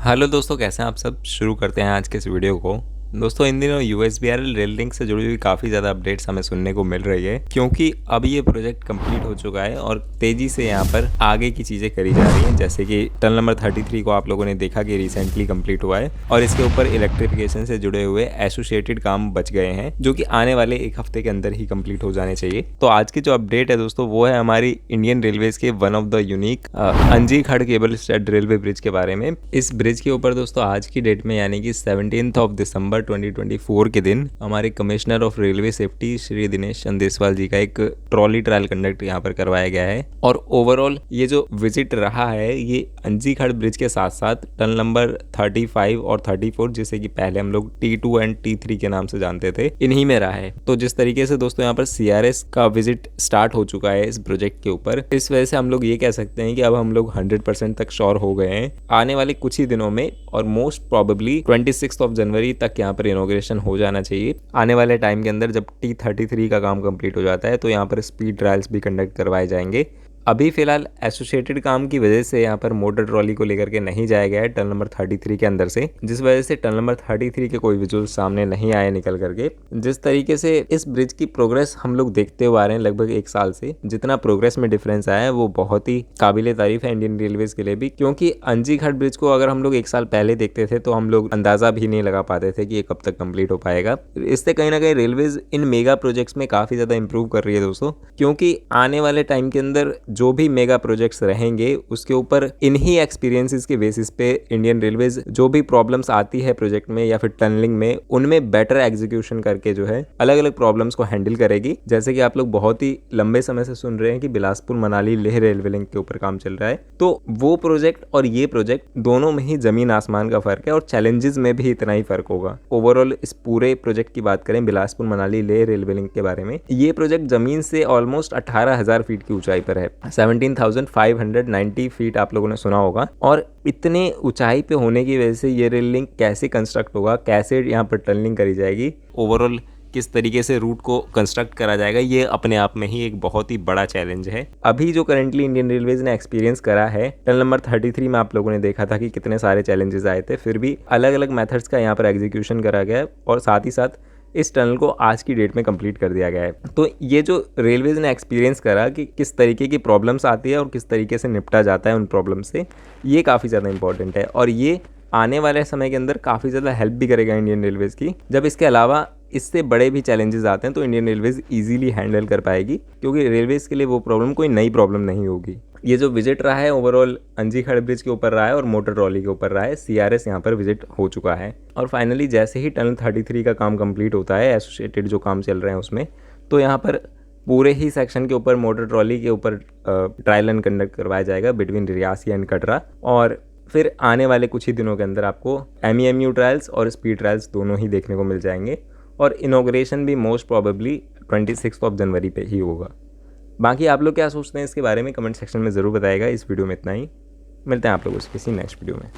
Hello दोस्तों, कैसे हैं आप सब। शुरू करते हैं आज के इस वीडियो को। दोस्तों, इन दिनों यूएसबीआरएल रेल लिंक से जुड़ी हुई काफ़ी ज़्यादा अपडेट्स हमें सुनने को मिल रही है, क्योंकि अब ये प्रोजेक्ट कंप्लीट हो चुका है और तेज़ी से यहाँ पर आगे की चीज़ें करी जा रही हैं। जैसे कि टनल नंबर 33 को आप लोगों ने देखा कि रिसेंटली कंप्लीट हुआ है और इसके ऊपर इलेक्ट्रिफिकेशन से जुड़े हुए एसोसिएटेड काम बच गए हैं, जो कि आने वाले एक हफ्ते के अंदर ही कंप्लीट हो जाने चाहिए। तो आज की जो अपडेट है दोस्तों, वो है हमारी इंडियन रेलवेज के वन ऑफ द यूनिक अंजी खड़ केबल स्टैड रेलवे ब्रिज के बारे में। इस ब्रिज के ऊपर दोस्तों आज की डेट में यानी कि 17 दिसंबर 2024 के दिन हमारे commissioner of railway safety Shri Dinesh Chandeswal ji का एक ट्रॉली ट्रायल कंडक्ट यहाँ पर करवाया गया है। और ओवरऑल ये जो विजिट रहा है, ये अंजी खड़ ब्रिज के साथ साथ टनल नंबर 35 और 34, जिसे कि पहले हम लोग T2 एंड T3 के नाम से जानते थे, इन्हीं में रहा है। तो जिस तरीके से दोस्तों यहाँ पर CRS का विजिट स्टार्ट हो चुका है इस प्रोजेक्ट के ऊपर, इस वजह से हम लोग ये कह सकते हैं कि अब हम लोग 100% तक श्योर हो गए हैं आने वाले कुछ ही दिनों में, और मोस्ट प्रोबेबली 26 जनवरी तक यहाँ पर इनॉग्रेशन हो जाना चाहिए। आने वाले टाइम के अंदर जब T33 का काम कंप्लीट हो जाता है तो यहाँ पर स्पीड ट्रायल्स भी कंडक्ट करवाए जाएंगे। अभी फिलहाल एसोसिएटेड काम की वजह से यहाँ पर मोटर ट्रॉली को लेकर के नहीं जाया गया है टनल नंबर 33 के अंदर से, जिस वजह से टनल नंबर 33 के कोई विजुअल सामने नहीं आए निकल करके। जिस तरीके से इस ब्रिज की प्रोग्रेस हम लोग देखते हुए आ रहे हैं लगभग एक साल से, जितना प्रोग्रेस में डिफरेंस आया है वो बहुत ही काबिले तारीफ है इंडियन रेलवेज के लिए भी, क्योंकि अंजी घाट ब्रिज को अगर हम लोग एक साल पहले देखते थे तो हम लोग अंदाजा भी नहीं लगा पाते थे कि ये कब तक कंप्लीट हो पाएगा। इससे कहीं ना कहीं रेलवेज इन मेगा प्रोजेक्ट्स में काफी ज्यादा इंप्रूव कर रही है दोस्तों, क्योंकि आने वाले टाइम के अंदर जो भी मेगा प्रोजेक्ट्स रहेंगे उसके ऊपर इन्हीं एक्सपीरियंसेस के बेसिस पे इंडियन रेलवेज जो भी प्रॉब्लम्स आती है प्रोजेक्ट में या फिर टनलिंग में, उनमें बेटर एग्जीक्यूशन करके जो है अलग अलग प्रॉब्लम्स को हैंडल करेगी। जैसे कि आप लोग बहुत ही लंबे समय से सुन रहे हैं कि बिलासपुर मनाली लेह रेलवे लिंक के ऊपर काम चल रहा है, तो वो प्रोजेक्ट और ये प्रोजेक्ट दोनों में ही जमीन आसमान का फर्क है और चैलेंजेस में भी इतना ही फर्क होगा। ओवरऑल इस पूरे प्रोजेक्ट की बात करें बिलासपुर मनाली लेह रेलवे लिंक के बारे में, ये प्रोजेक्ट जमीन से ऑलमोस्ट 18,000 फीट की ऊंचाई पर है। 17,590 फीट आप लोगों ने सुना होगा। और इतने ऊंचाई पे होने की वजह से ये रेल लिंक कैसे कंस्ट्रक्ट होगा, कैसे यहाँ पर टनलिंग करी जाएगी, ओवरऑल किस तरीके से रूट को कंस्ट्रक्ट करा जाएगा, ये अपने आप में ही एक बहुत ही बड़ा चैलेंज है। अभी जो करंटली इंडियन रेलवेज ने एक्सपीरियंस करा है, टनल नंबर 33 में आप लोगों ने देखा था कि कितने सारे चैलेंजेस आए थे, फिर भी अलग अलग मेथड्स का यहाँ पर एग्जीक्यूशन करा गया है और साथ ही साथ इस टनल को आज की डेट में कंप्लीट कर दिया गया है। तो ये जो रेलवेज ने एक्सपीरियंस करा कि किस तरीके की प्रॉब्लम्स आती है और किस तरीके से निपटा जाता है उन प्रॉब्लम से, ये काफ़ी ज़्यादा इंपॉर्टेंट है और ये आने वाले समय के अंदर काफ़ी ज़्यादा हेल्प भी करेगा इंडियन रेलवेज की। जब इसके अलावा इससे बड़े भी चैलेंजेस आते हैं तो इंडियन रेलवेज इजीली हैंडल कर पाएगी, क्योंकि रेलवेज के लिए वो प्रॉब्लम कोई नई प्रॉब्लम नहीं होगी। ये जो विजिट रहा है ओवरऑल अंजी खड़ ब्रिज के ऊपर रहा है और मोटर ट्रॉली के ऊपर रहा है। CRS यहाँ पर विजिट हो चुका है और फाइनली जैसे ही टनल 33 का काम कंप्लीट होता है, एसोसिएटेड जो काम चल रहे हैं उसमें, तो यहाँ पर पूरे ही सेक्शन के ऊपर मोटर ट्रॉली के ऊपर ट्रायल एंड कंडक्ट करवाया जाएगा बिटवीन रियासी एंड कटरा। और फिर आने वाले कुछ ही दिनों के अंदर आपको MEMU ट्रायल्स और स्पीड ट्रायल्स दोनों ही देखने को मिल जाएंगे और इनॉग्रेशन भी मोस्ट प्रोबेबली 26 जनवरी पे ही होगा। बाकी आप लोग क्या सोचते हैं इसके बारे में कमेंट सेक्शन में ज़रूर बताइएगा। इस वीडियो में इतना ही, मिलते हैं आप लोगों से किसी नेक्स्ट वीडियो में।